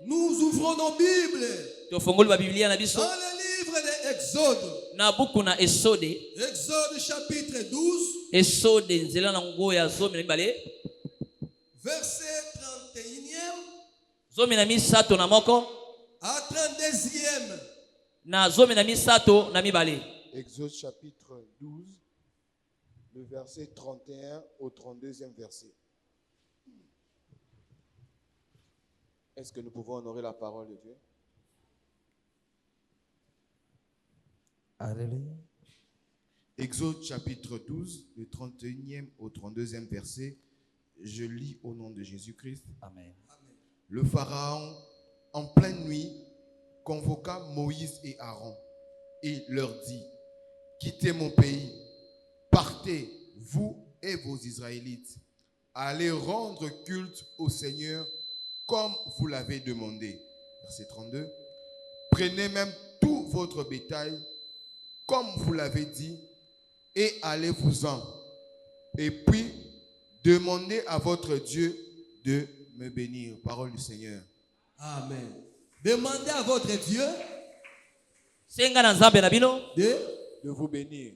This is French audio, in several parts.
Nous ouvrons nos Bibles dans le livre de Exode. Exode chapitre 12. Verset 31e à 32e. Exode chapitre 12, le verset 31 au 32e verset. Est-ce que nous pouvons honorer la parole de Dieu? Alléluia. Exode chapitre 12, le 31e au 32e verset. Je lis au nom de Jésus-Christ. Amen. Le Pharaon, en pleine nuit, convoqua Moïse et Aaron et leur dit: quittez mon pays, partez, vous et vos Israélites, allez rendre culte au Seigneur comme vous l'avez demandé. Verset 32. Prenez même tout votre bétail comme vous l'avez dit et allez-vous-en. Et puis, demandez à votre Dieu de me bénir. Parole du Seigneur. Amen. Demandez à votre Dieu de vous bénir.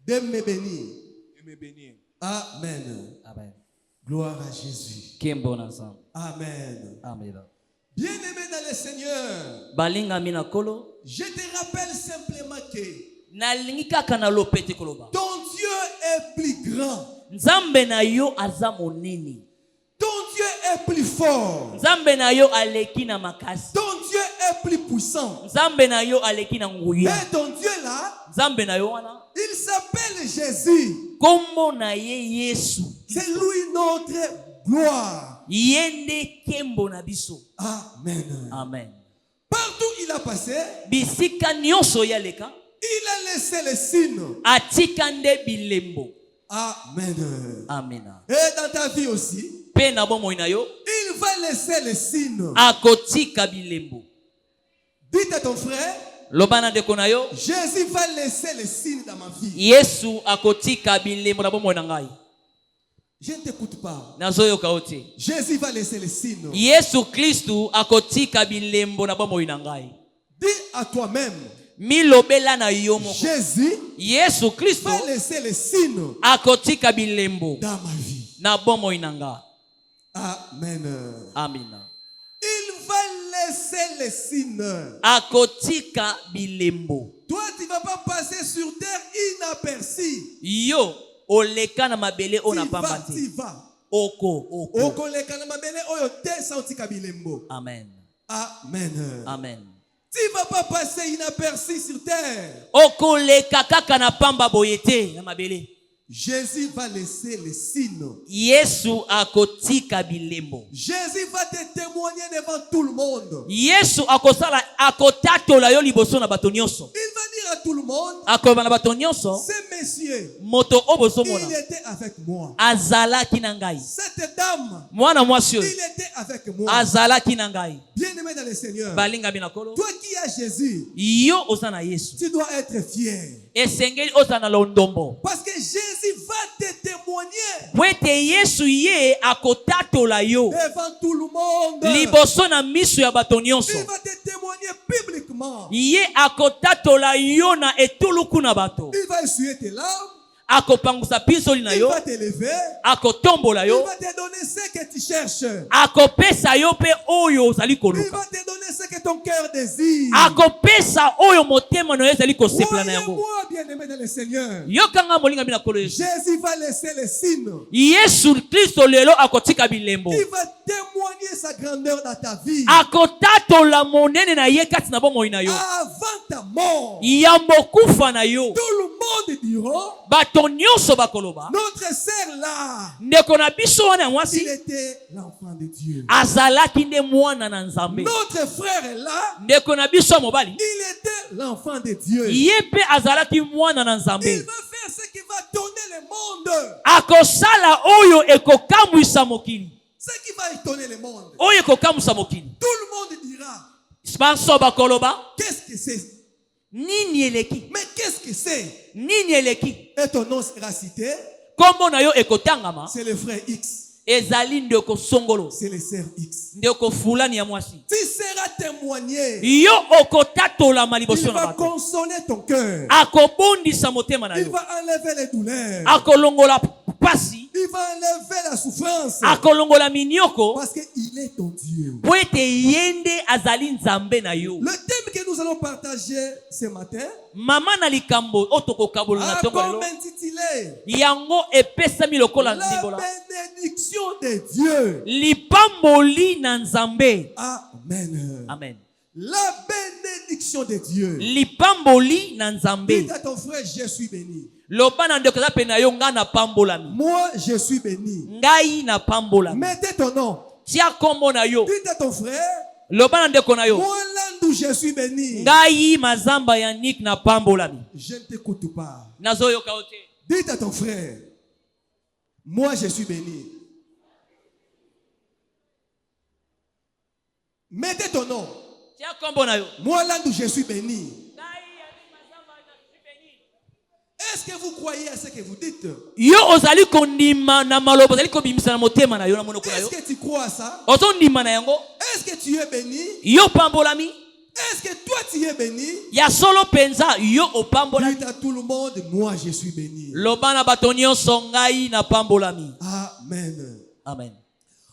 De me bénir. De me bénir. Amen. Amen. Gloire à Jésus. Amen. Amen. Bien-aimé dans le Seigneur, je te rappelle simplement que ton Dieu est plus grand. Ton Dieu est plus fort. Ton Dieu est plus puissant. Et ton Dieu là, il s'appelle Jésus. C'est lui notre gloire. Amen. Amen. Partout il a passé, il a laissé les signes. Amen. Amen. Et dans ta vie aussi, il va laisser les signes. Dites à ton frère, Jésus va laisser les signes dans ma vie. Je ne t'écoute pas. Jésus va laisser les signes. Dis à toi-même, Jésus va laisser les signes dans ma vie. Amen. Amen. Il va laisser les signes. Toi, tu ne vas pas passer sur terre inaperçu. Tu vas. Amen. Amen. Amen. Tu ne vas pas passer inaperçu sur terre. Jésus va laisser les signes. Jésus va te témoigner devant tout le monde. Il va dire à tout le monde, ce monsieur, il était avec moi. Cette dame, il était avec moi. Bien-aimé dans le Seigneur, toi qui as Jésus, tu dois être fier. Parce que Jésus va te témoigner devant tout le monde. Il va te témoigner publiquement. Il va essuyer tes larmes. Il va t'élever. Il va te donner ce que tu cherches. Il va te donner ce que ton cœur désire. Croyez-moi, bien-aimé dans le Seigneur, Jésus va laisser les signes. Il va témoigner sa grandeur dans ta vie. Avant ta mort, tout le monde dira, notre sœur là, il était l'enfant de Dieu. Notre frère là, il était l'enfant de Dieu. Il va faire ce qui va donner le monde. Ce qui va étonner le monde. Tout le monde dira, qu'est-ce que c'est? Mais qu'est-ce que c'est? Et ton nom sera cité. C'est le frère X. ezali ndeko songolo. C'est les sœurs X. Ndeko fulani ya mwasi. Tu seras témoigné. Yo okotatola maliboso na bato. Il va consoler ton cœur. Akobondisa motema na yo. Il va enlever les douleurs. Akolongola pasi. Il va enlever la souffrance. Akolongola minyoko. Parce que il est ton Dieu. Poete yende azali nzambe na yo. Le thème que nous allons partager ce matin. Mama na likambo otoko kabolo na tongo lelo. Intitulé. Yango epesami lokola ndimbola. La bénédiction de Dieu. Lipamboli na nzambe. Amen. Amen. La bénédiction de Dieu. Lipamboli na nzambe. Dis à ton frère, je suis béni. Lobana ndeko za pena yo nga na pambolami. Moi, je suis béni. Ngai na pambolami. Mettez ton nom. Tia kombo na yo. Dis à ton frère. Lobana ndeko na yo. Moi, l'andu, je suis béni. Ngai mazamba yanik na pambolami. Je ne t'écoute pas. Nazo yo kaote. Dis à ton frère. Moi, je suis béni. Mettez ton nom. Tia kombo na yo. Moi, l'andu, je suis béni. Est-ce que vous croyez à ce que vous dites? Yo ozali kondima na malobo ozali kobimisa na motema na yo na monoko na yo. Est-ce que tu crois à ça? Ozondima na yango. Est-ce que tu es béni? Yo pambolami. Est-ce que toi tu es béni? Ya solo penza yo opambolami. Dites à tout le monde, moi je suis béni. Lobana batonyo songai na pambolami. Amen. Amen.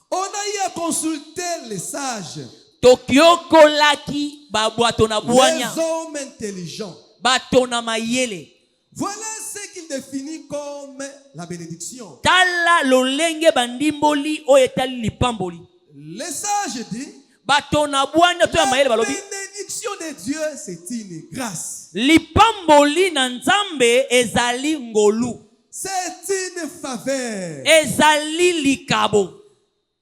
On a eu à consulter les sages. Tokyo kolaki babwato na buanya. Les hommes intelligents. Batona mayele. Voilà ce qu'il définit comme la bénédiction. Tala lolenge bandimboli o etali lipamboli. Les sages disent batona buanya to ya mayele balobi. La bénédiction de Dieu c'est une grâce. Lipamboli na nzambe ezali ngolu. C'est une faveur. Ezali likabo.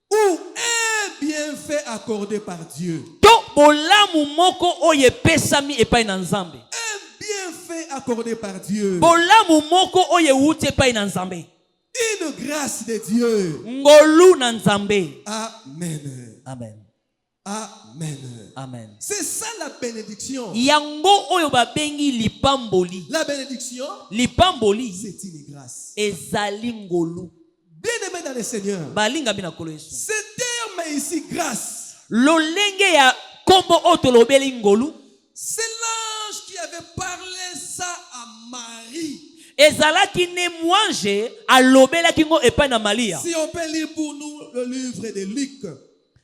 Ou un bienfait accordé par Dieu. To bolamu moko oye pesami epai na nzambe. Bienfait accordé par Dieu. Bolamu moko oye wuti epai na nzambe. Une grâce de Dieu. Ngolu na nzambe. Amen. Amen. Amen. Amen. C'est ça la bénédiction. Yango oyo babengi lipamboli. La bénédiction. Lipamboli. C'est une grâce. Ezali ngolu. Bien-aimé dans le Seigneur. Balinga bina kolo Yesu. Ce terme ici, grâce. Lolenge ya kombo otolobeli ngolu. C'est l'ange qui avait parlé ça à Marie. Ezalaki ne mwange alobelaki ngo epai na Maria. Si on peut lire pour nous le livre de Luc.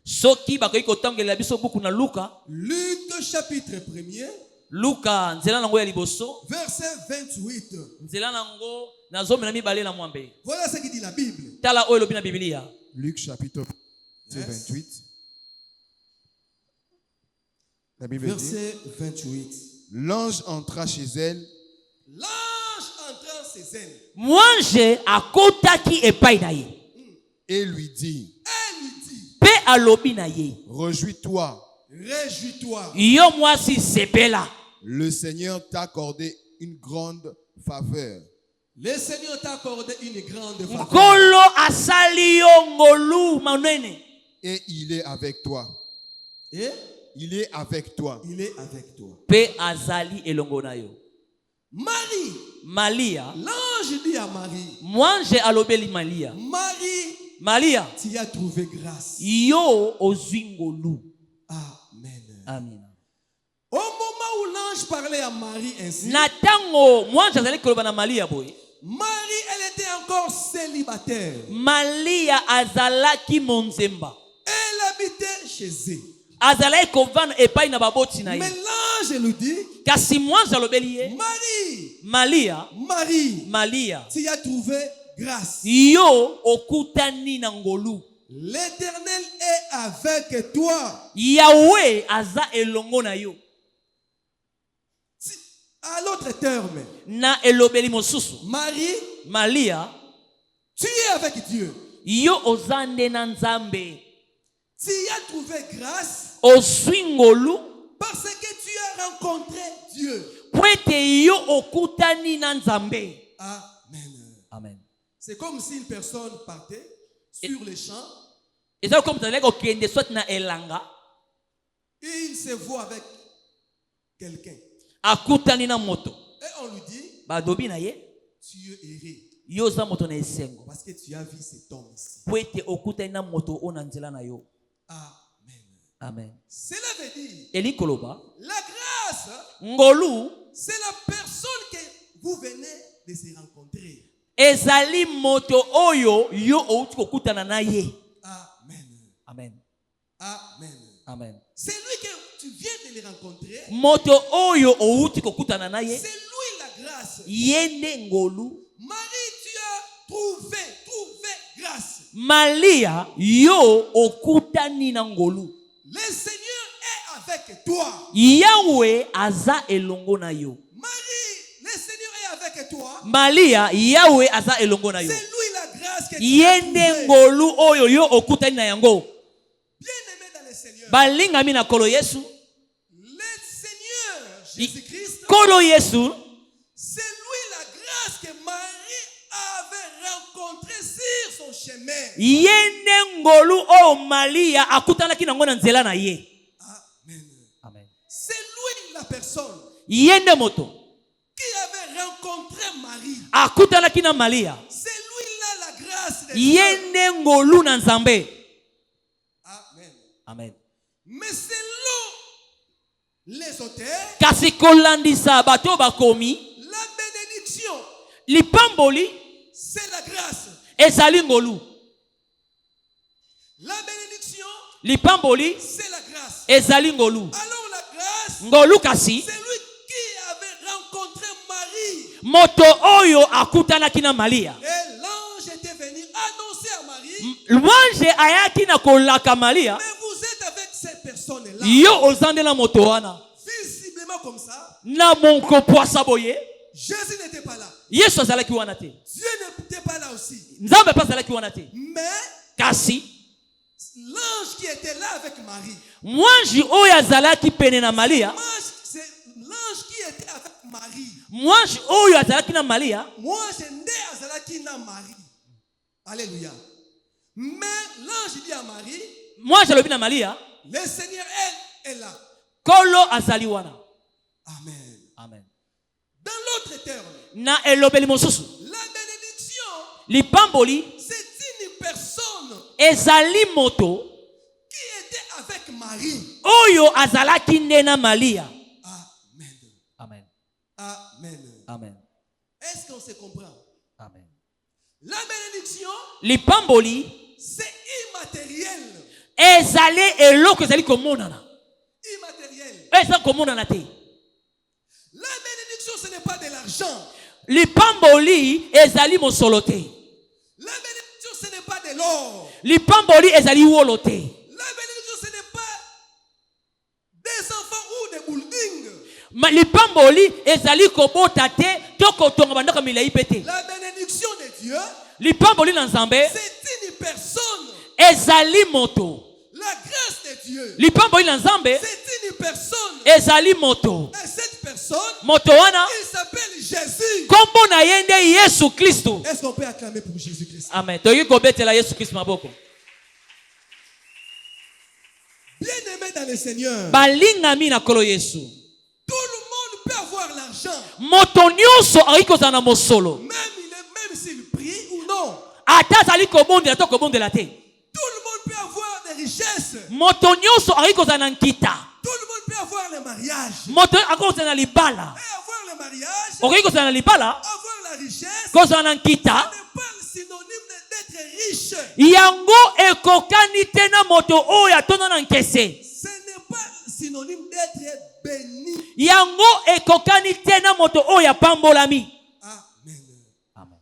Soki bakoki kotangela biso buku na Luka. Luc chapitre 1er. Luka nzela nango ya liboso. Verset 28. Nzela nango nazomela mibale na mwambe. Voilà ce qui dit la Bible. Tala oyo lobi na Biblia. Luc chapitre 28. La Bible verset 28. L'ange entra chez elle. L'ange entra chez elle. Mwange akotaki epai na ye. Et lui dit. Pe alobi na ye. Réjouis-toi. Réjouis-toi. Yo mwasi sepela. Le Seigneur t'a accordé une grande faveur. Le Seigneur t'a accordé une grande faveur. Kolo asali yo ngolu manene. Et il est avec toi. Et il est avec toi. Il est avec toi. Pe azali elongo na yo. Marie. Malia. L'ange dit à Marie. Mwange alobeli Malia. Marie. Malia. Tu as trouvé grâce. Yo ozwingolu. Amen. Amen. Au moment où l'ange parlait à Marie ainsi. Natango mwange azali koloba na Malia boy. Marie, elle était encore célibataire. Malia azalaki monzemba. Elle habitait chez eux. Azalaki kovana epai na baboti na ye. Mais l'ange lui dit. Kasi mwange alobeli ye. Marie. Malia. Marie. Malia. Tu as trouvé grâce. Yo okutani na ngolu. L'Éternel est avec toi. Yahweh aza elongo na yo. À l'autre terme. Na elobeli mosusu. Marie. Malia. Tu es avec Dieu. Yo ozande na nzambe. Tu as trouvé grâce. Oswingolu. Parce que tu as rencontré Dieu. Pwete yo okutani na nzambe. Amen. Amen. C'est comme si une personne partait sur les champs. Et ça comme ça okende soit na elanga. Et il se voit avec quelqu'un. Akutani na moto. Et on lui dit. Badobi na ye. Tu es erré. Parce que tu as vu cet homme ici. Amen. Amen. Cela veut dire La grâce, c'est la personne que vous venez de se rencontrer. Ezali moto oyo yo outi kokutana na ye. Amen. Amen. Amen. Amen. C'est lui que tu viens de le rencontrer. Moto oyo outi kokutana na ye. C'est lui la grâce. Yende ngolu. Marie, tu as trouvé grâce. Malia yo okutani na ngolu. Le Seigneur est avec toi. Yahweh aza elongo na yo. Marie, le Seigneur est avec toi. Malia Yahweh aza elongo na yo. C'est lui la grâce que tu as Yende ngolu oyo yo okutani na yango. Bien-aimé dans le Seigneur. Balingami na kolo Yesu. Le Seigneur Jésus-Christ. Kolo Yesu. C'est lui la grâce que Marie avait rencontrée sur son chemin. Yende ngolu o Malia akutana ki nango na nzela na ye. Amen. Amen. C'est lui la personne Yende moto qui avait rencontré Marie. akutana ki na Malia. C'est lui là la grâce de Dieu. Yende ngolu na Nzambe. Amen. Amen. Mais selon les auteurs, Kasi kolandisa bato bakomi la bénédiction, lipamboli c'est la grâce. ezali ngolu. La bénédiction, Lipamboli c'est la grâce. ezali ngolu. Alors la grâce, Ngolu kasi c'est lui qui avait rencontré Marie. moto oyo akutana ki na Malia. Et l'ange était venu annoncer à Marie. Lwange ayaki na kolaka Malia. Mais vous êtes avec cette personne-là. Yo ozande na moto wana. Visiblement comme ça. Na monko poisa boye. Jésus n'était pas là. Yesu azalaki wana te. Dieu n'était pas là aussi. Nzambe pa azalaki wana te. Mais Kasi l'ange qui était là avec Marie. mwanji oyo azalaki pene na Malia. C'est l'ange qui était avec Marie. Mwanji oyo azalaki na Malia. Moi, je n'ai azalaki na Marie. Alléluia. Mais l'ange dit à Marie, Mwanji alobi na Malia. le Seigneur, elle, est là. Kolo azali wana. Amen. Amen. Dans l'autre terme, Na elobeli mosusu. la bénédiction, Lipamboli c'est une personne ezali moto qui était avec Marie. oyo azalaki nde na Malia. Amen. Amen. Amen. Amen. Est-ce qu'on se comprend? Amen. La bénédiction, Lipamboli c'est immatériel. ezali eloko ezali komonana. Immatériel. Eza komonana te. La bénédiction, ce n'est pas de l'argent. Lipamboli ezali mosolo te. La bénédiction, ce n'est pas de l'or. Lipamboli ezali wolo te. La bénédiction, ce n'est pas des enfants ou des buildings. Lipamboli ezali kobota te to kotonga bandako milai pete. La bénédiction de Dieu, Lipamboli na Nzambe c'est une personne. ezali moto. La grâce de Dieu, Lipamboli na Nzambe c'est une personne. ezali moto. Et cette personne, Moto wana il s'appelle Jésus. kombo na ye nde Yesu Kristo. Est-ce qu'on peut acclamer pour Jésus-Christ? Amen. Toyi kobetela Yesu Kristo maboko. Bien-aimé dans le Seigneur, Balingami na kolo Yesu. tout le monde peut avoir l'argent. Moto nyonso akozala na mosolo. Même s'il prie ou non. Ata azali kobondela to kobondela te. Tout le monde peut avoir des richesses. Moto nyonso akozala na nkita. Tout le monde peut avoir le mariage. Moto akozala na libala. Et avoir le mariage, Akozala na libala, avoir la richesse, kozala na nkita. ce n'est pas le synonyme d'être riche. Yango ekokani te na moto oyo atona na nkese. Ce n'est pas le synonyme d'être béni. Yango ekokani te na moto oyo apambolami. Amen. Amen.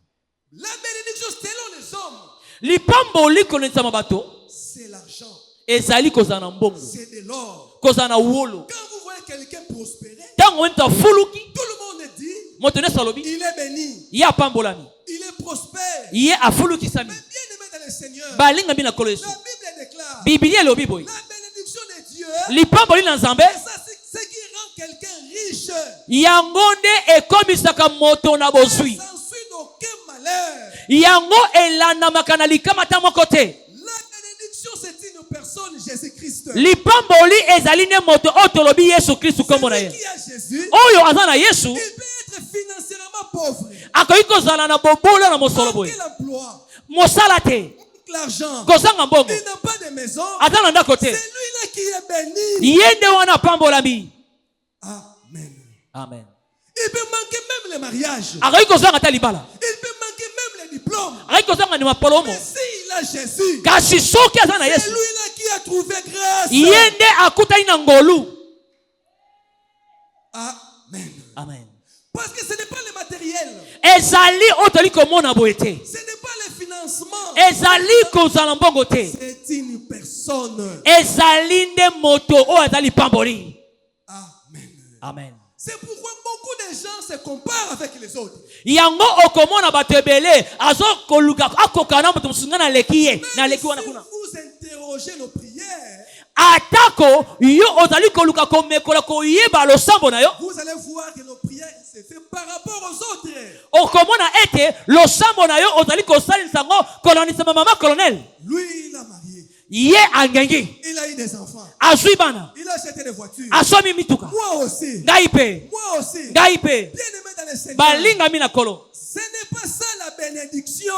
La bénédiction selon les hommes, Lipamboli konetsa mabato c'est l'argent. ezali kozala na mbongo. C'est de l'or. Kozala na wolo. Quand vous voyez quelqu'un prospérer, Tango wento fuluki, tout le monde dit, moto ne salobi, il est béni. ye apambolami. Il est prospère. Ye afuluki sami. Mais bien aimé dans le Seigneur, Balinga bina kolo Yesu. la Bible déclare, Biblia elobi boy. la bénédiction de Dieu, Lipamboli na Nzambe ça c'est ce qui rend quelqu'un riche. yango nde ekomisaka moto na bozwi. Ça s'ensuit d'aucun malheur. Yango elandamaka na likama ta moko te. La bénédiction, c'est une personne, Jésus-Christ. Lipamboli ezali ne moto oyo tolobi Yesu Kristo kombo na Celui ye. qui a Jésus, Oyo aza na Yesu il peut être financièrement pauvre. Quel emploi? L'argent. Il n'a pas de maison. C'est lui-là qui est béni. Amen. Amen. Il peut manquer même le mariage. Il peut manquer même les diplômes. Mais s'il a Jésus, c'est lui-là qui a trouvé grâce. Amen. Amen. Parce que ce n'est pas le matériel. Ce n'est pas le financement. C'est une personne. Amen. Amen. C'est pourquoi beaucoup de gens se comparent avec les autres. Même si vous interrogez nos prières, vous allez voir que nos prières se font par rapport aux autres. Lui, il a marié. Il a eu des enfants. Il a acheté des voitures. Moi aussi. Moi aussi. Bien-aimé dans le Seigneur. Ce n'est pas ça la bénédiction.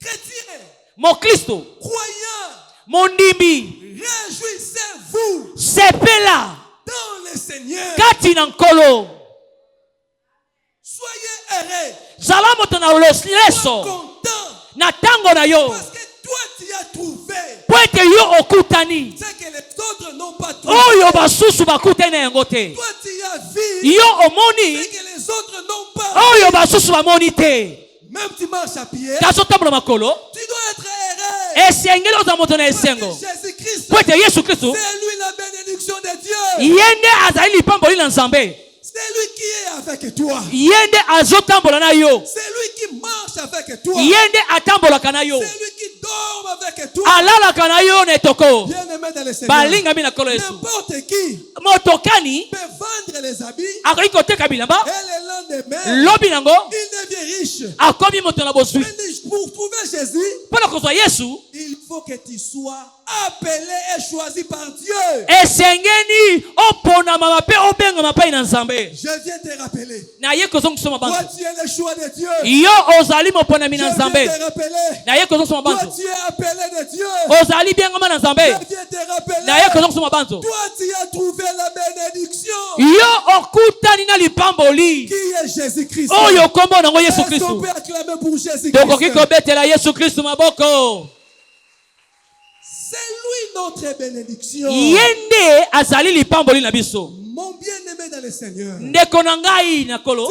Chrétien. Croyant. Réjouissez-vous. Dans le Seigneur. Soyez heureux. Soyez content. Parce que toi tu as trouvé ce que les autres n'ont pas trouvé. Toi tu as vu ce que les autres n'ont pas vu. Même tu marches à pied, tu dois être heureux. Jésus-Christ, c'est lui la bénédiction de Dieu. C'est lui qui est avec toi. C'est lui qui marche avec toi. C'est lui qui dort avec toi. Bien-aimé dans le Seigneur. N'importe qui peut vendre les habits et le lendemain, il devient riche. Pour trouver Jésus, il faut que tu sois appelé et choisi par Dieu. Je viens te rappeler. Toi, tu es le choix de Dieu. Je viens te rappeler. Toi, tu es appelé de Dieu. Je viens te rappeler. Toi, tu as trouvé la bénédiction. Qui est Jésus-Christ? Est-ce qu'on peut acclamer pour Jésus-Christ? C'est lui notre bénédiction. Mon bien-aimé dans le Seigneur. Tu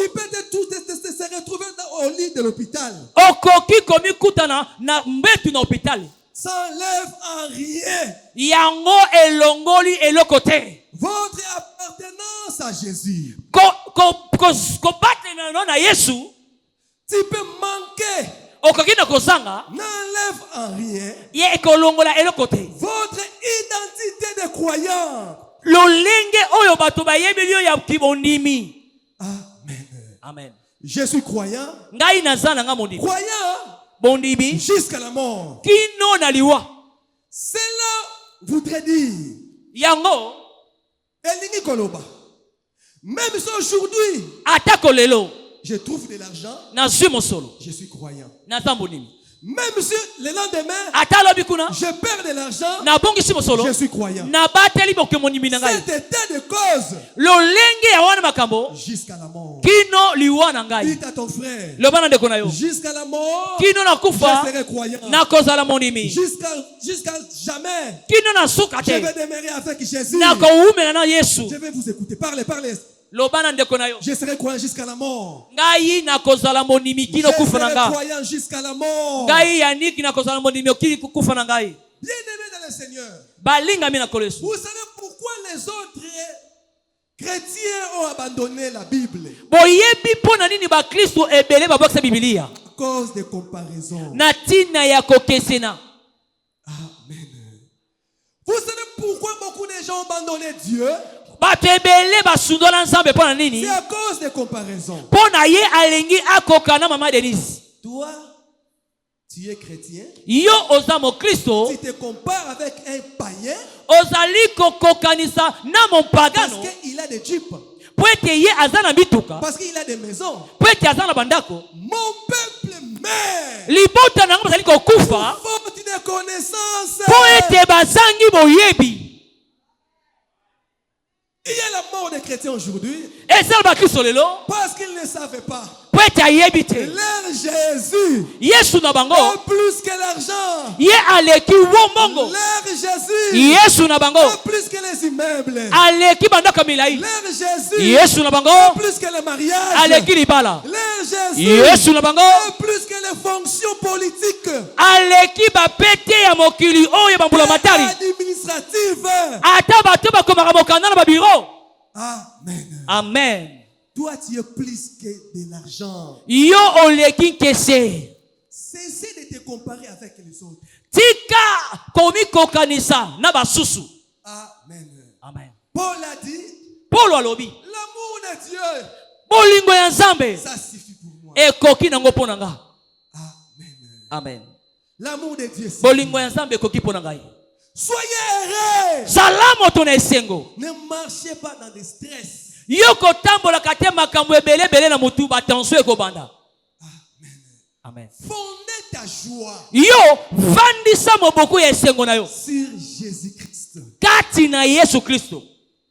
peux se retrouver au lit de l'hôpital. Ça n'enlève en rien votre appartenance à Jésus. Tu peux manquer. N'enlève en rien votre identité de croyant. Amen. Je suis croyant. Croyant jusqu'à la mort. Cela voudrait dire même si aujourd'hui je trouve de l'argent, je suis croyant. Même si le lendemain je perds de l'argent, je suis croyant. Cet état de cause jusqu'à la mort. Dites à ton frère, jusqu'à la mort, je serai croyant. Jusqu'à jamais, je vais demeurer avec Jésus. Je vais vous écouter. Parlez. Je serai croyant jusqu'à la mort. Je serai croyant jusqu'à la mort. Bien-aimé dans le Seigneur. Vous savez pourquoi les autres chrétiens ont abandonné la Bible? À cause des comparaisons. Amen. Vous savez pourquoi beaucoup de gens ont abandonné Dieu? C'est à cause des comparaisons. Toi, tu es chrétien. Tu te compares avec un païen. Parce qu'il a des jupes. Parce qu'il a des maisons. Mon peuple meurt. Faute de connaissance. Il y a la mort des chrétiens aujourd'hui. Parce qu'ils ne savaient pas. Leur Jésus est plus que l'argent. Leur Jésus est plus que les immeubles. Leur Jésus est plus que le mariage. Leur Jésus est plus que les fonctions politiques administratives. Amen. Amen. Toi, tu es plus que de l'argent. Cessez de te comparer avec les autres. Amen. Amen. Paul a dit, l'amour de Dieu, ça suffit pour moi. Amen. Amen. L'amour de Dieu, soyez heureux. Ne marchez pas dans des stress. Amen. Fondez ta joie sur Jésus-Christ.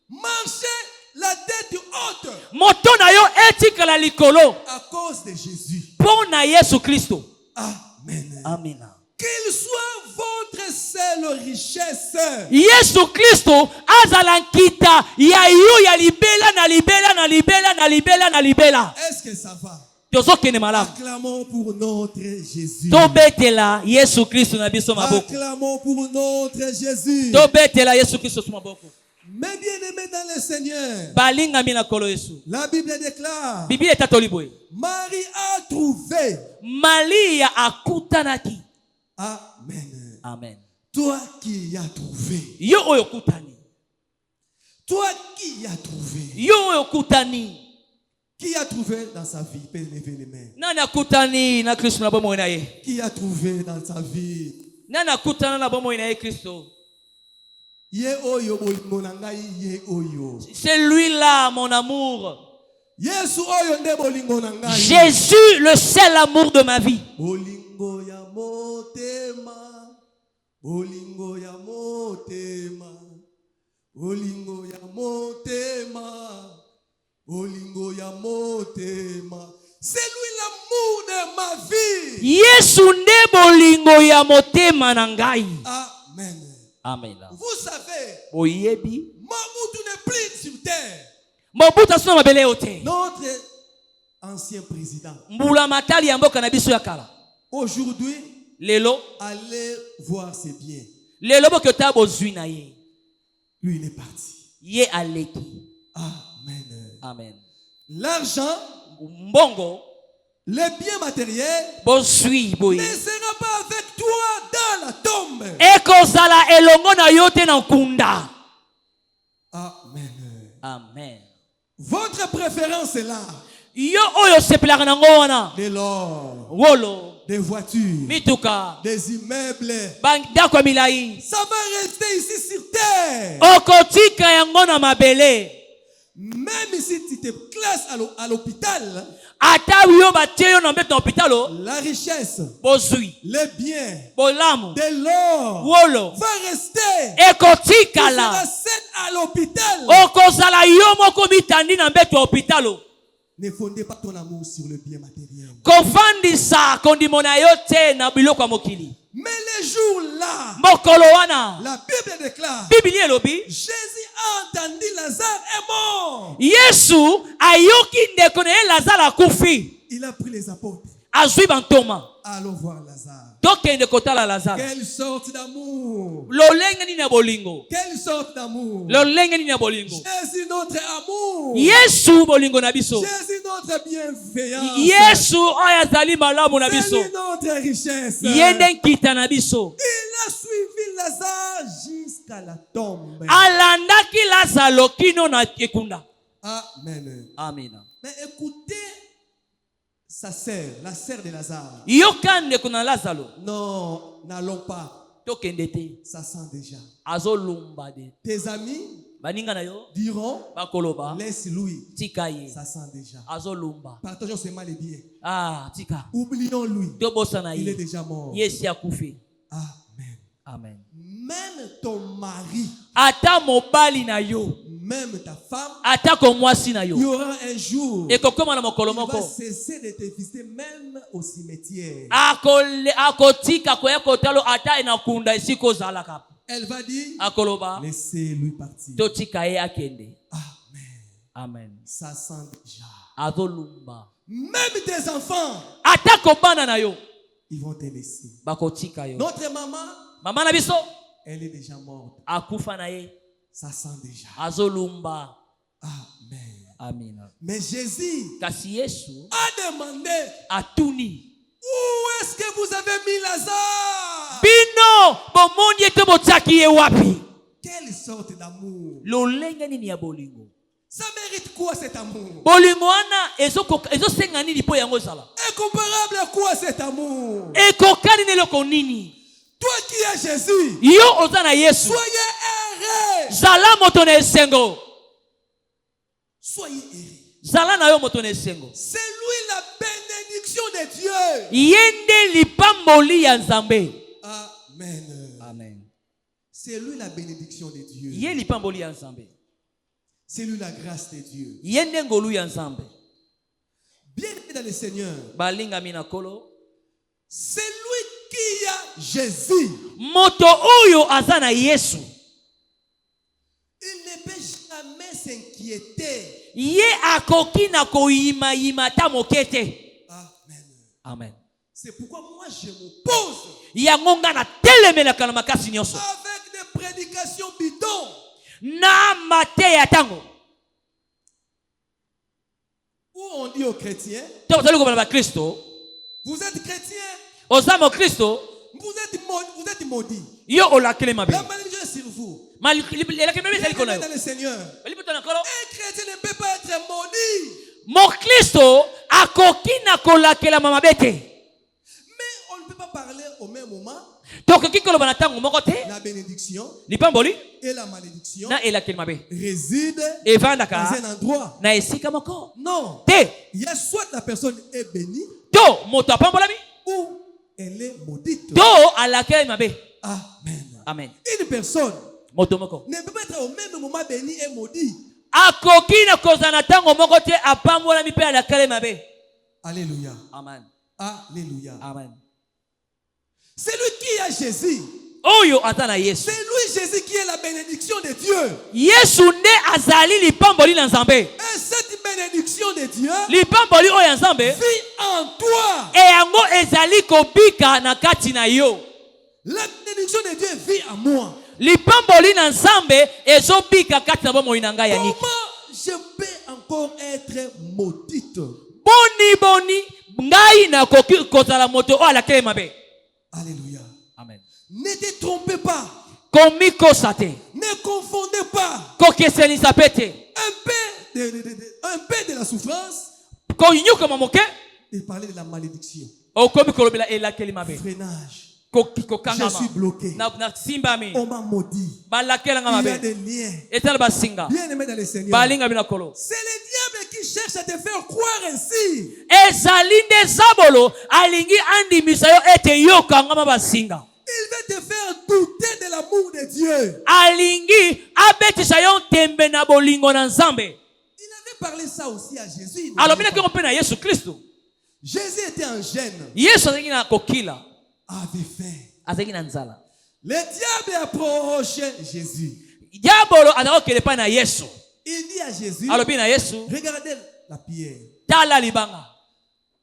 Marchez la tête haute à cause de Jésus. Amen. Amen. Qu'il soit votre seule richesse. Est-ce que ça va? Acclamons pour notre Jésus. Acclamons pour notre Jésus. Mais bien aimé dans le Seigneur, la Bible déclare, Marie a trouvé. Amen. Amen. Toi qui as trouvé. Toi qui as trouvé. Qui a trouvé dans sa vie? Peut lever les mains. Qui a trouvé dans sa vie? C'est lui-là, mon amour. Jésus, le seul amour de ma vie. C'est lui l'amour de ma vie. Yesu nde bolingo ya motema na ngai. Amen. Amen. Vous savez, Oyebi, Mobutu n'est plus sur terre. Mobutu asuna mabele yote. Notre ancien président. Mbula matali ya mboka na biso ya kala. Aujourd'hui, lelo, allez voir ses biens. Lelo boke tabo zui na ye. Lui, il est parti. Ye aleki. Amen. Amen. L'argent, mbongo, les biens matériels ne sera pas avec toi dans la tombe. Amen. Amen. Votre préférence est là. De l'or, des voitures, des immeubles. Ça va rester ici sur terre. Même si tu te classes à l'hôpital, la richesse, les biens, de l'or va rester. Tu seras seul à l'hôpital. Ne fondez pas ton amour sur le bien matériel. Mais les jours-là, la Bible déclare, Jésus a entendu Lazare est mort. Il a pris les apôtres. Allons voir Lazare. Quelle sorte d'amour. Quelle sorte d'amour. Jésus notre amour. Jésus notre bienveillance. C'est notre richesse. Il a suivi Lazare jusqu'à la tombe. Amen. Amen. Mais écoutez sa sœur, la sœur de Lazare. Non, n'allons pas. Ça sent déjà. Tes amis diront, laisse-lui. Ça sent déjà. Partageons seulement les biens. Oublions-lui. Il est déjà mort. Amen. Amen. Même ton mari, même ta femme, il y aura un jour, il va cesser de te visiter même au cimetière. Elle va dire, laissez-lui partir. Amen. Amen. Ça sent déjà. Même tes enfants, ils vont te laisser. Notre maman, elle est déjà morte. Ça sent déjà. Amen. Amen. Mais Jésus a demandé, où est-ce que vous avez mis Lazare? Quelle sorte d'amour? Ça mérite quoi cet amour? Incomparable à quoi cet amour? Toi qui es Jésus, soyez heureux. Soyez heureux. C'est lui la bénédiction de Dieu. Amen. Amen. C'est lui la bénédiction de Dieu. C'est lui la grâce de Dieu. Bien aimé dans le Seigneur, c'est lui qui a Jésus. Il ne peut jamais s'inquiéter. Amen. C'est pourquoi moi je m'oppose avec des prédications bidons. Où on dit aux chrétiens, vous êtes chrétiens, vous êtes maudits. La malédiction est sur vous. Dans le Seigneur, un chrétien ne peut pas être maudit. Mais on ne peut pas parler au même moment la bénédiction et la malédiction résident dans un endroit. Non. Il y a soit la personne est bénie ou elle est maudite. Amen. Une personne ne peut pas être au même moment béni et maudit. Alléluia. Amen. Alléluia. Amen. C'est lui qui a Jésus. C'est lui Jésus qui est la bénédiction de Dieu. Et cette bénédiction de Dieu vit en toi. La bénédiction de Dieu vit en moi. Comment je peux encore être maudite? Alléluia. Amen. Ne te trompez pas. Ne confondez pas. Un peu de la souffrance. Il parlait de la malédiction. Freinage. Je suis bloqué. On m'a maudit. Il y a des liens. Bien aimé dans le Seigneur. C'est le diable qui cherche à te faire croire ainsi. Il veut te faire douter de l'amour de Dieu. Il avait parlé ça aussi à Jésus. Jésus était un jeune. Avait faim. Le diable approchait Jésus. Il dit à Jésus, regardez la pierre.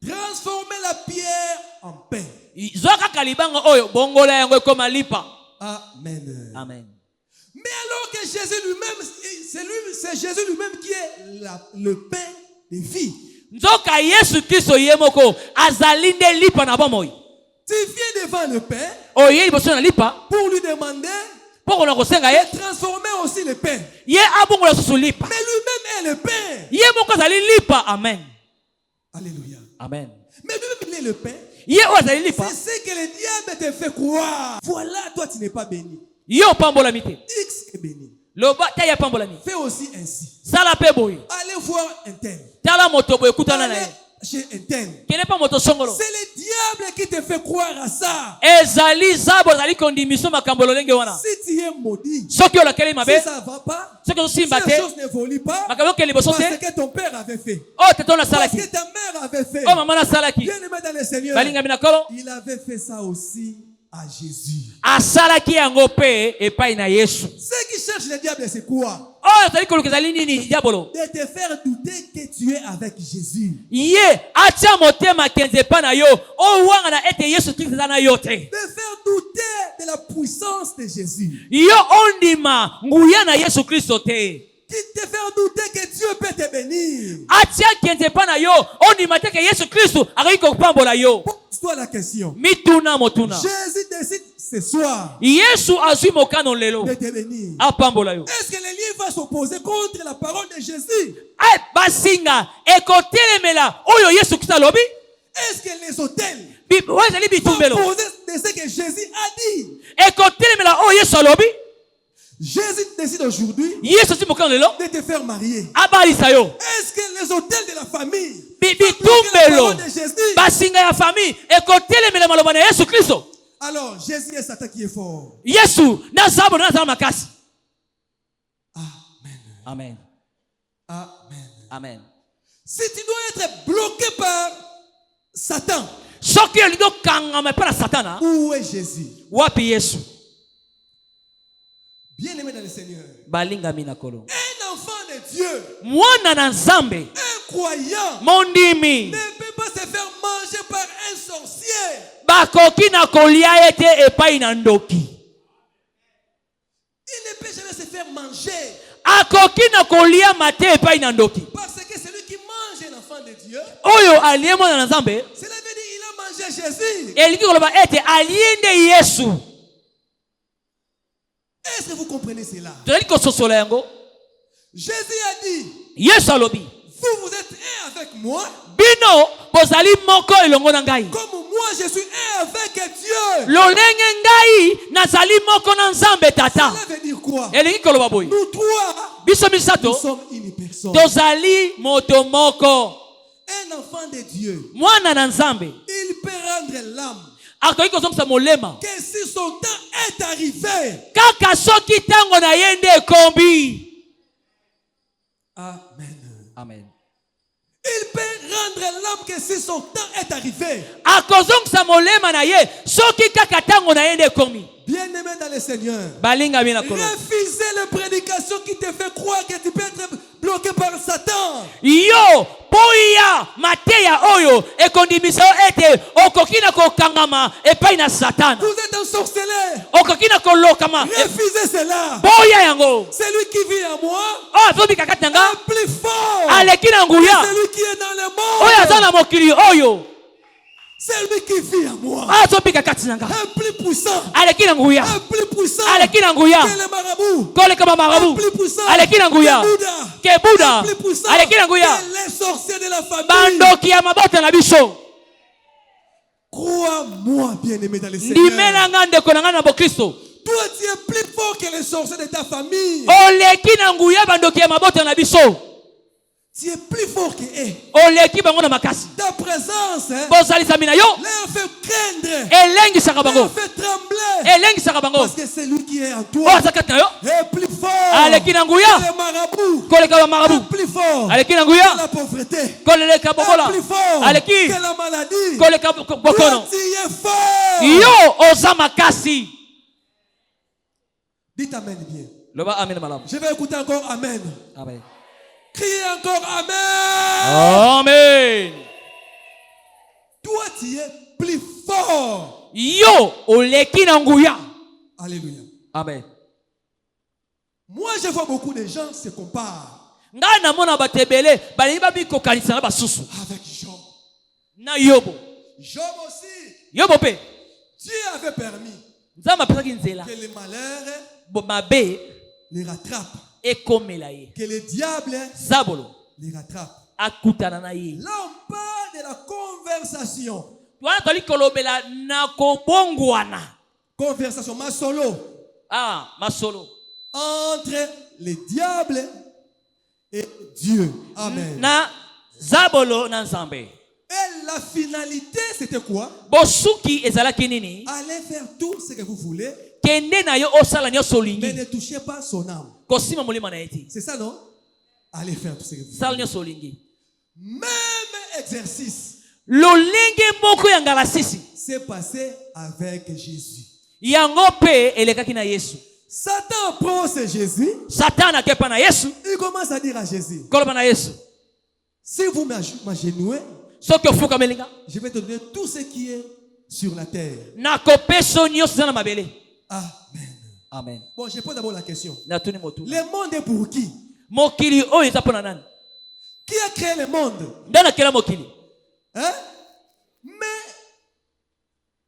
Transformez la pierre en pain. Amen. Amen. Mais alors que Jésus lui-même, c'est Jésus lui-même qui est le pain de vie. Tu viens devant le Père pour lui demander de transformer aussi le pain. Mais lui-même est le pain. Amen. Alléluia. Amen. Mais lui-même il est le pain. C'est ce que le diable te fait croire. Voilà, toi tu n'es pas béni. X est béni. Fais aussi ainsi. Allez voir un tel. Allez chez un tel. C'est le diable qui te fait croire à ça. Si tu es maudit, si ça ne va pas, si les choses n'évoluent pas, parce que ton père avait fait, parce que ta mère avait fait, bien aimé dans le Seigneur, il avait fait ça aussi à Jésus. Ce qui cherche le diable, c'est quoi? De te faire douter que tu es avec Jésus. De faire douter de la puissance de Jésus. Qui te faire douter que Dieu peut te bénir. Pose-toi la question. Jésus décide ce soir de te bénir. Est-ce que le lieu va s'opposer contre la parole de Jésus? Est-ce que les hôtels vont poser de ce que Jésus a dit? Jésus décide aujourd'hui de te faire marier. Est-ce que les hôtels de la famille vont de Jésus? Alors Jésus est Satan qui est fort. Amen. Amen. Amen. Si tu dois être bloqué par Satan, où est Jésus? Bien aimé dans le Seigneur, un enfant de Dieu, un croyant, ne peut pas se faire manger par un sorcier. Il ne peut jamais se faire manger. Parce que celui qui mange un enfant de Dieu, cela veut dire qu'il a mangé Jésus. Est-ce que vous comprenez cela? Jésus a dit, vous êtes un avec moi, comme moi je suis un avec Dieu. Cela veut dire quoi? Nous trois, nous sommes une personne. Un enfant de Dieu, il peut rendre l'âme que si son temps est arrivé, amen. Amen. Il peut rendre l'âme que si son temps est arrivé. Bien aimé dans le Seigneur, refusez les prédications qui te fait croire que tu peux être bloqué par Satan. Vous êtes un sorceleur. Refusez cela. Celui qui vit en moi est plus fort que celui qui est dans le monde. Celui qui vit en moi est plus puissant. Est plus puissant que les marabouts. Est plus puissant que Bouddha. Est plus puissant que les sorciers de la famille. Crois-moi, bien-aimé dans le Seigneur. Toi, tu es plus fort que les sorciers de ta famille. Tu es plus fort que eux. Ta présence leur fait craindre, leur fait trembler. Parce que celui qui est en toi est plus fort que les marabouts, est plus fort que la pauvreté, est plus fort que la maladie. Toi, tu es fort. Dites amen bien. Je vais écouter encore amen. Amen. Criez encore amen. Amen. Toi, tu es plus fort. Alléluia. Amen. Moi, je vois beaucoup de gens se comparent avec Job. Job aussi. Dieu avait permis que les malheurs les rattrapent. Que le diable les rattrape. Là, on parle de la conversation. Conversation, masolo. Masolo. entre les diables et Dieu. Amen. Na zabolo na nzambe. Et la finalité, c'était quoi? Bosuki ezalaki nini? Allez faire tout ce que vous voulez. Kende na yo osala nyoso olingi. Mais ne touchez pas son âme. Kosima molima na eti. C'est ça, non? Allez faire tout ce que vous voulez. Sala nyoso olingi. Même exercice. Lolenge moko ya ngala sisi. C'est passé avec Jésus. Yango pe elekaki na Yesu. Satan prend ce Jésus. Satan akepa na Yesu. Il commence à dire à Jésus. Koloba na Yesu. Si vous m'agenouez, je vais te donner tout ce qui est sur la terre. Amen. Amen. Bon, je pose d'abord la question. Le monde est pour qui? Qui a créé le monde? Hein? Mais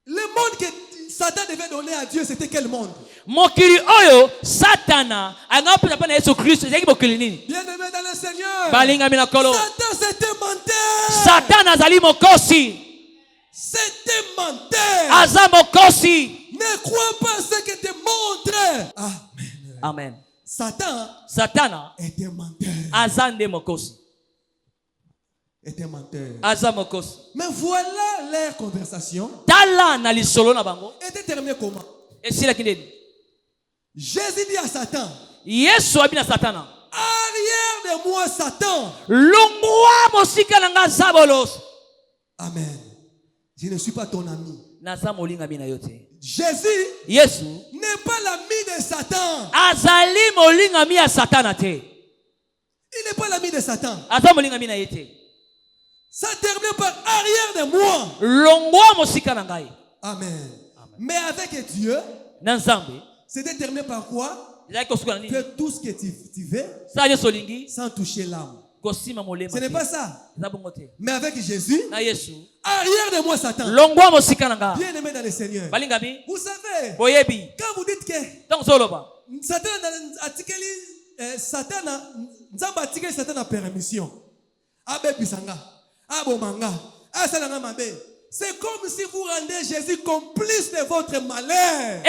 le monde que Satan devait donner à Dieu, c'était quel monde? Mokili oyo Satana angapeza pa na Yesu Kristo ezaki mokili nini? Bien-aimé dans le Seigneur. Balinga mina kolo. Satan c'était menteur. Satan azali mokosi. C'était menteur. Aza mokosi. Ne crois pas ce que te montre. Amen. Amen. Satana était menteur. Azande mokosi. Était menteur. Aza mokosi. Mais voilà leur conversation. Tala na lisolo na bango. Était terminé comment? Et si la kindeni. Jésus dit à Satan. Yesu abina Satana. Arrière de moi Satan. Longwa mosika nanga zabolos. Amen. Je ne suis pas ton ami. Nasa molinga mina yote. Jésus Yesu n'est pas l'ami de Satan. Azali molinga mi ya Satana te. Il n'est pas l'ami de Satan. Aza molinga mina yete. Ça termine par arrière de moi. Longwa mosika nangai. Amen. Mais avec Dieu, c'était terminé par quoi? Que tout ce que tu veux, sans toucher l'âme. Ce n'est pas ça. Mais avec Jésus, arrière de moi Satan. Bien aimé dans le Seigneur. Vous savez, quand vous dites que Satan a permission. C'est comme si vous rendez Jésus complice de votre malheur.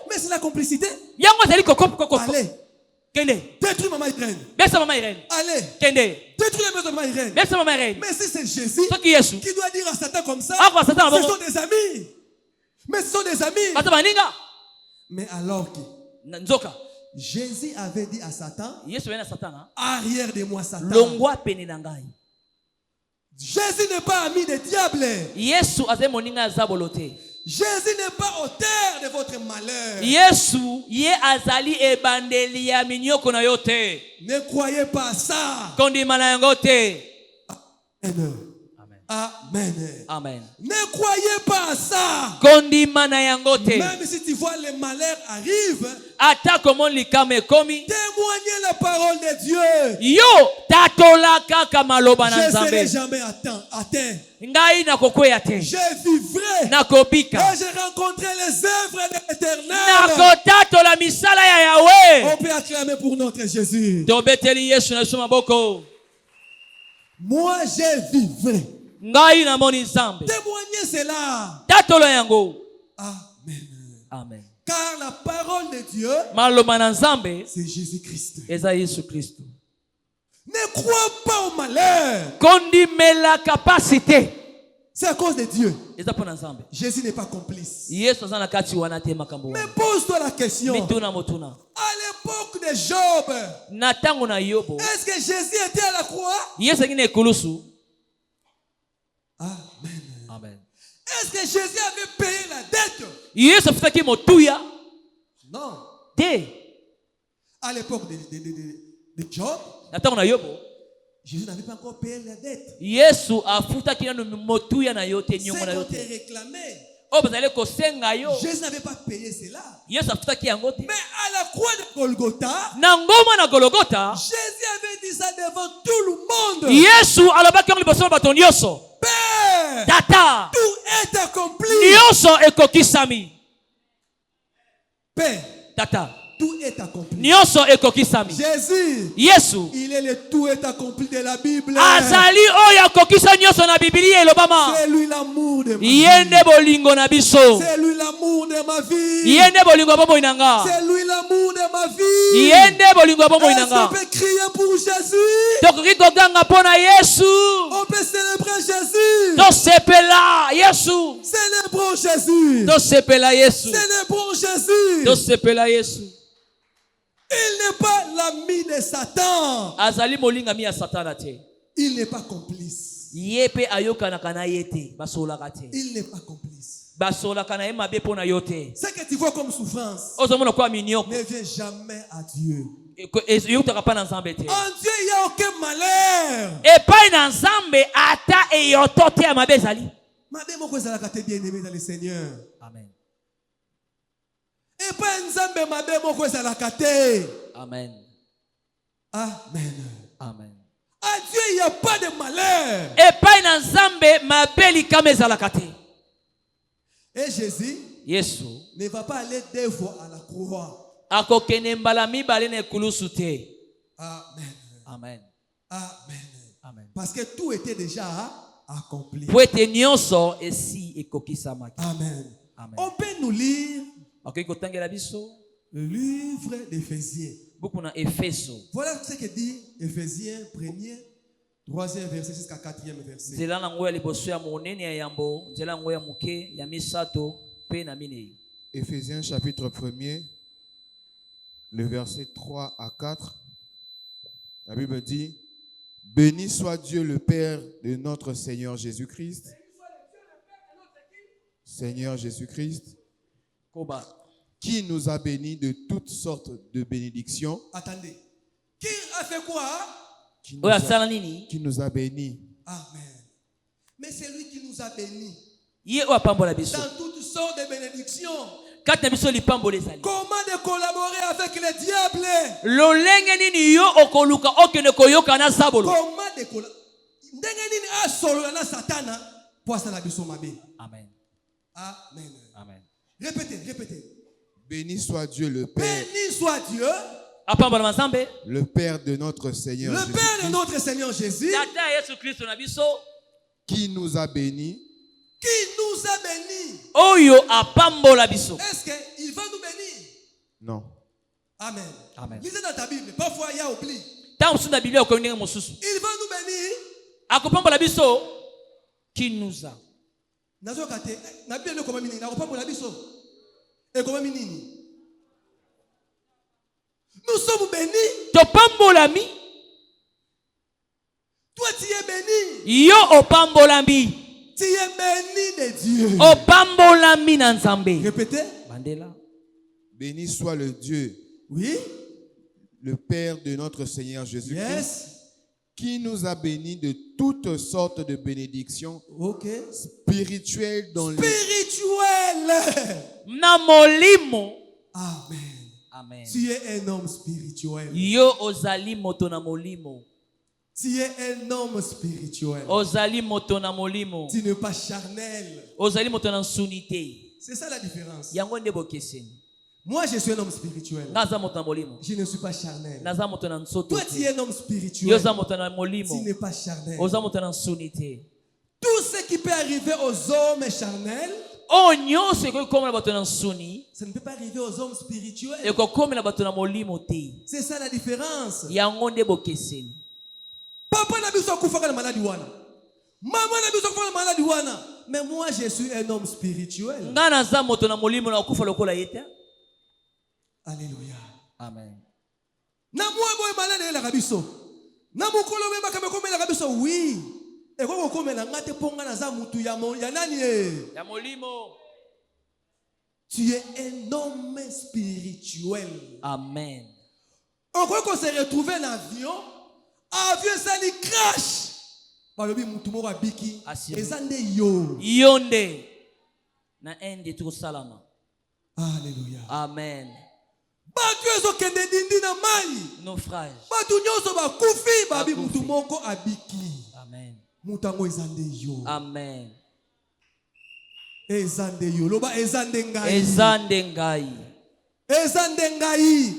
Mais c'est la complicité. Allez. Détruis maman Irène. Allez. Détruis la maison de maman Irène. Mais si c'est Jésus qui doit dire à Satan comme ça, ce sont des amis. Mais ce sont des amis. Mais alors que Jésus avait dit à Satan, arrière de moi Satan. Jésus n'est pas ami des diables. Jésus n'est pas auteur de votre malheur. Ne croyez pas ça. Amen. Amen. Ne croyez pas à ça. Même si tu vois le malheur arrive, témoignez la parole de Dieu. Je serai jamais atteint. Je vivrai et je rencontrerai les œuvres de l'Éternel. On peut acclamer pour notre Jésus. Moi je vivrai. Témoignez cela. Amen. Amen. Car la parole de Dieu, c'est Jésus-Christ. Ne crois pas au malheur. C'est à cause de Dieu. Jésus n'est pas complice. Mais pose-toi la question. À l'époque de Job, est-ce que Jésus était à la croix? Amen. Amen. Est-ce que Jésus avait payé la dette? Non. À l'époque de Job, Jésus n'avait pas encore payé la dette. C'est qu'on te réclamait. Jésus n'avait pas payé cela. Mais à la croix de Golgotha, Jésus avait dit ça devant tout le monde. Père, tout est accompli. Père, tout est accompli. Nyonso ekokisami. Jésus, Yesu, il est le tout est accompli de la Bible. azali oyo akokisa nyonso na Biblia elobama. C'est lui l'amour de ma vie. Yende bolingo na biso. C'est lui l'amour de ma vie. Yende bolingo bomo inanga. C'est lui l'amour de ma vie. Yende bolingo bomo inanga. On peut crier pour Jésus. Tokoki koganga pona Yesu. On peut célébrer Jésus. Tosepela Yesu. Célébrons Jésus. Tosepela Yesu. Célébrons Jésus. Tosepela Yesu. Il n'est pas l'ami de Satan. Azali molinga mi ya Satana te. Il n'est pas complice. Yepe ayokana kana yete basola kate. Il n'est pas complice. Basola kana ema be pona yote. Ce que tu vois comme souffrance Ozomona kwa minyoko. ne vient jamais à Dieu. Yotaka pa na nzambe te. En Dieu, il n'y a aucun malheur. E pa na nzambe ata eyoto te mabe ezali. Mabe moko ezalaka te bien-aimé dans le Seigneur. Amen. Et pas nzambe mabe moko ezalaka te. Amen. Amen. Amen. À Dieu, il n'y a pas de malheur. E pa na nzambe mabe likama ezalaka te. Et Jésus Yesu ne va pas aller 2 fois à la croix. akokene mbala mibale na ekulusu te. Amen. Amen. Amen. Amen. Parce que tout était déjà accompli. Po ete nyonso esi ekokisamaki. Amen. Amen. On peut nous lire Akoki kotangela biso le livre d'Éphésiens. buku na Efeso. Voilà ce que dit Éphésiens 1er, 3e verset jusqu'à 4e verset. Nzela na ngoya liboso ya monene ya yambo, nzela ngoya muke ya misato pe na minei. Éphésiens chapitre 1er, le verset 3 à 4. La Bible dit: béni soit Dieu le Père de notre Seigneur Jésus-Christ. Seigneur Jésus-Christ, qui nous a bénis de toutes sortes de bénédictions. Attendez. Qui a fait quoi? Qui nous a bénis. Amen. Mais c'est lui qui nous a bénis. Dans toutes sortes de bénédictions. Comment de collaborer avec le diable? Comment de collaborer? Amen. Amen. Amen. Répétez. Béni soit Dieu le Père. Béni soit Dieu. Le Père de notre Seigneur le Jésus. Père de notre Seigneur Jésus. Qui nous a bénis. Qui nous a bénis. Est-ce qu'il va nous bénir? Non. Amen. Amen. Lisez dans ta Bible. Parfois il y a oubli. Il va nous bénir. Qui nous a. Nous sommes bénis. Toi tu es béni. Yo opambolami. Tu es béni de Dieu. Opambolami na nzambe. Répétez. Bandela. Béni soit le Dieu. Oui. Le Père de notre Seigneur Jésus-Christ. Yes. Qui nous a bénis de toutes sortes de bénédictions spirituelles dans les... Na molimo. Amen. Amen. Tu es un homme spirituel. Yo ozali moto na molimo. Tu es un homme spirituel. Ozali moto na molimo. Tu n'es pas charnel. Ozali moto na sunité. C'est ça la différence. Yango nde bokeseni. Moi, je suis un homme spirituel. Je ne suis pas charnel. Toi, tu es un homme spirituel. Tu n'es pas charnel. Tout ce qui peut arriver aux hommes charnels, ça ne peut pas arriver aux hommes spirituels. C'est ça la différence. Papa n'a besoin de faire la maladie. Maman n'a besoin de faire la maladie. Mais moi, je suis un homme spirituel. Alléluia. Amen. Na moi boy malade la kabiso. Na mukolo me baka me la kabiso oui. E ko ko me la ngate ponga na za mutu ya nani e? Ya molimo. Tu es un homme spirituel. Amen. On croit qu'on s'est retrouvé en avion. Avion ça li crash. Balobi mutu mo ba biki. Ezande yo. Yonde. Na ende tu salama. Alléluia. Amen. Naufrage. Amen. Amen. Ezande ngai.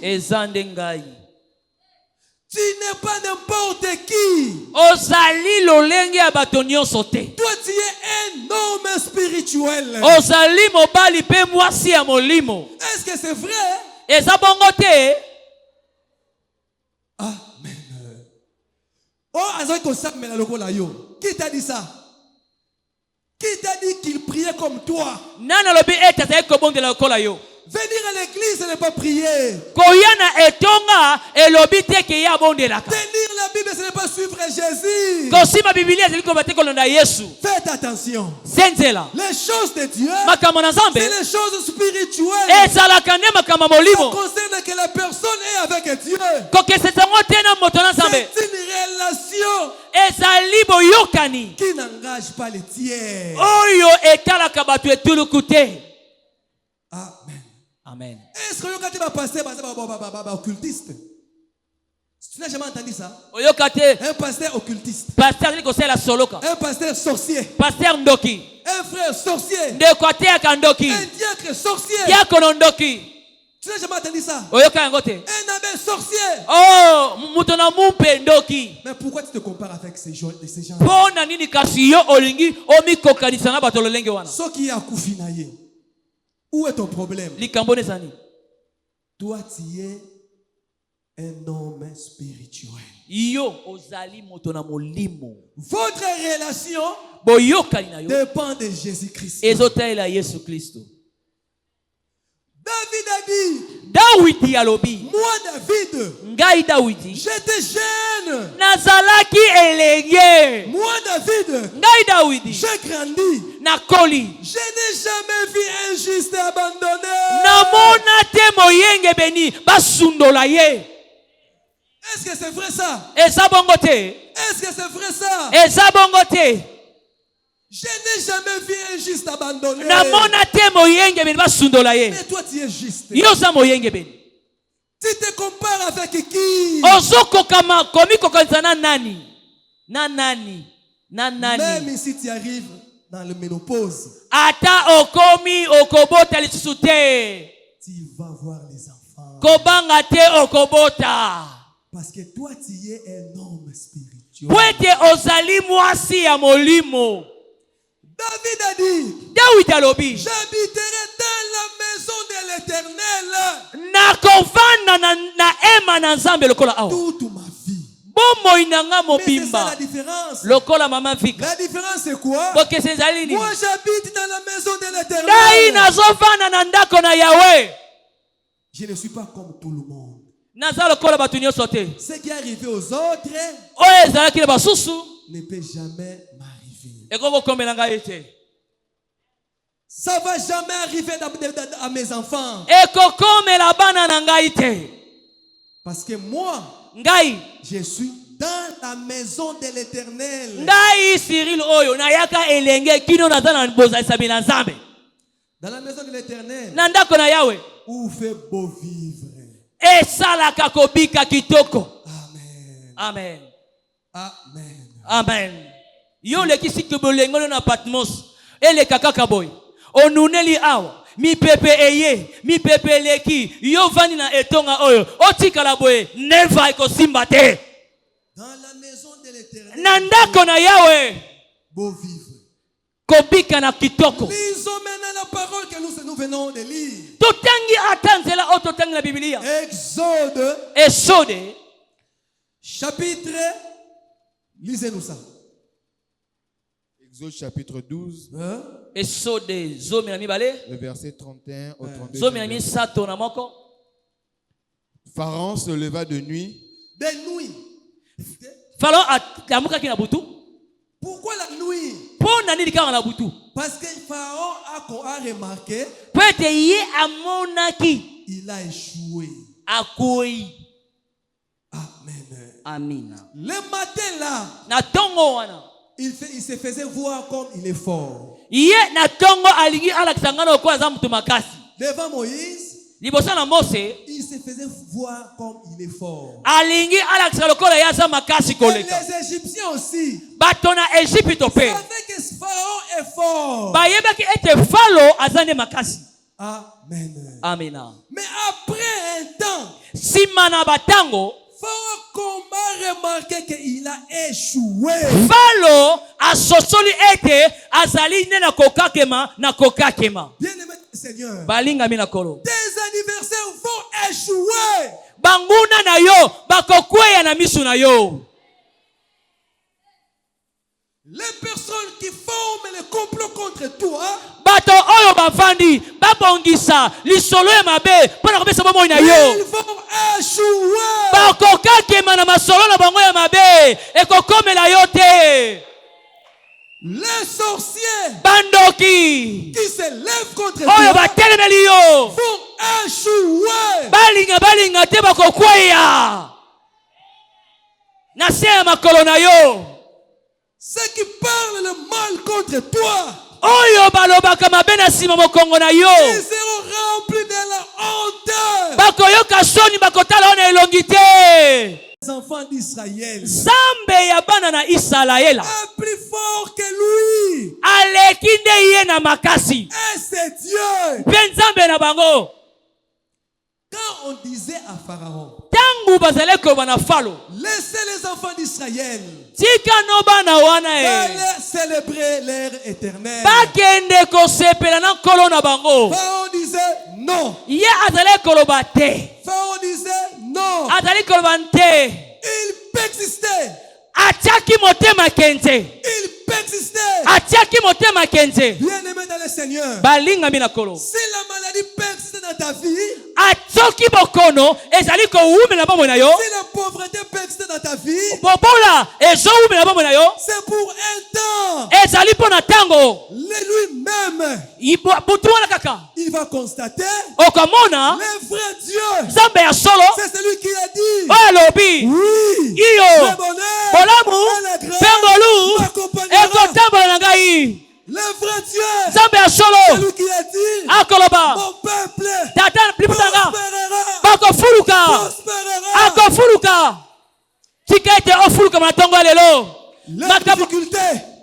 Ezandengai. Tu n'es pas n'importe qui. Ozali lolenge ya bato nyonso te. Toi tu es un homme spirituel. Ozali mobali pe mwasi ya molimo. Est-ce que c'est vrai? Eza bongo te? Amen. Oh, azoi ko sakmela lokola yo. Qui t'a dit ça? Qui t'a dit qu'il priait comme toi? Nana lobi ete azali kobondela lokola yo. Venir à l'église, ce n'est pas prier. Koyana etonga elobi te ke ya bondelaka. Tenir la Bible, ce n'est pas suivre Jésus. Kosima Biblia ezali kobate kolonda Yesu. Faites attention. Senzela. Les choses de Dieu, makambo na Nzambe, c'est les choses spirituelles. ezalaka nde makambo molimo. Ça concerne que la personne est avec Dieu. Kokesesango te na moto na Nzambe. C'est une relation ezali boyokani qui n'engage pas les tiers. Oyo etalaka bato etuluku te. Amen. Amen. Est-ce que vous avez pasteur occultiste? Tu n'as jamais entendu ça? Un pasteur occultiste. Pasteur un pasteur sorcier. Pasteur ndoki. Un frère sorcier. Un diacre sorcier. Tu n'as jamais entendu ça? Un abbé sorcier. Oh, mais pourquoi tu te compares avec ces gens? Ce qui est à Koufinaye. Où est ton problème? Toi, tu es un homme spirituel. Votre relation dépend de Jésus-Christ. David a dit, moi David, j'étais jeune. Moi David, j'ai grandi. Je n'ai jamais vu un juste abandonné. Est-ce que c'est vrai ça? Est-ce que c'est vrai ça? Je n'ai jamais vu un juste abandonné. Mais toi tu es juste. Tu te compares avec qui? Même si tu arrives dans le ménopause, tu vas voir les enfants. Parce que toi tu es un homme spirituel. David a dit, j'habiterai dans la maison de l'Éternel toute ma vie. Mais c'est ça la différence. La différence c'est quoi? Moi j'habite dans la maison de l'Éternel. Je ne suis pas comme tout le monde. Ce qui est arrivé aux autres ne peut jamais m'arriver. Ça va jamais arriver à mes enfants. Parce que moi, je suis dans la maison de l'Éternel. Dans la maison de l'Éternel, où fait beau vivre. Amen. Amen. Amen. Yo le kisiki bolengo na Patmos ele kakaka boy onuneli awa mi pepe eye mi pepe leki yo vani na etonga oyo otikala boye never iko simba te. Dans la maison de l'Éternel nandako na yawe beau vivre. Kobika na kitoko. Lisons maintenant la parole que nous venons de lire. Totangi atanzela o totangi la Biblia. Exode chapitre, lisez-nous ça. Exode chapitre 12. Exode le verset 31 au 32. Pharaon se leva de nuit. De nuit. Pharaon atamukaki na butu. Pourquoi la nuit? Parce que Pharaon a remarqué il a échoué. Amen. Amen. Le matin là, il se faisait voir comme il est fort. Devant Moïse, il se faisait voir comme il est fort. Et les Égyptiens aussi savaient que Pharaon est fort. Amen. Amen. Mais après un temps, simana batango, Pharaon comment remarquer qu'il a échoué. Falo asosoli ete azali ne na kokakema na kokakema. Bien-aimé Seigneur, balinga mina kolo. Tes anniversaires vont échouer. Banguna na yo bakokweya na misu na yo. Les personnes qui forment le complot contre toi, bato oyo bavandi babongisa lisolo ya mabe pona kopesa bomoi na yo, ils vont échouer. bakokakema na masolo na bango ya mabe ekokomela yo te. Les sorciers bandoki qui se lèvent contre oyo toi batelemeli yo vont échouer. balinga te bakokweya na se ya makolo na yo. Ceux qui parlent le mal contre toi, oyo balobaka mabe na nsima mokongo na yo, ils seront remplis de la honte. bakoyoka soni bakotala ona elongi te. Les enfants d'Israël, Zambe ya bana na Israela est plus fort que lui. aleki nde ye na makasi Et c'est Dieu. mpe Nzambe na bango. Quand on disait à Pharaon, Tangu bazali koloba na Falo, laissez les enfants d'Israël tika no bana wana aller célébrer l'ère éternelle, bakende kosepela na nkolo na bango, Pharaon disait non. ye azali koloba te, Pharaon disait non. azali koloba te. Il persistait. atiaki motema kenze, Il persistait. atiaki motema kenze. Bien-aimé dans le Seigneur, balingami na kolo, si la maladie persiste dans ta vie, atsoki bokono ezali kowumela bomoi na yo, si la pauvreté persiste dans ta vie, bobola ezowumela bomoi na yo, c'est pour un temps. ezali mpo na ntango. Lui-même, butu wana kaka il va constater okomona le vrai Dieu. Nzambe ya solo C'est celui qui a dit oyo alobi oui, iyo le bonheur bolamu et la grâce pengolu m'accompagnera. ekotambola na ngai. Le vrai Dieu, Nzambe ya solo celui qui a dit akoloba mon peuple tata liputanga prospérera, bakofuluka prospérera. akofuluka. Tika ete ofuluka na ntongo ya lelo. La difficulté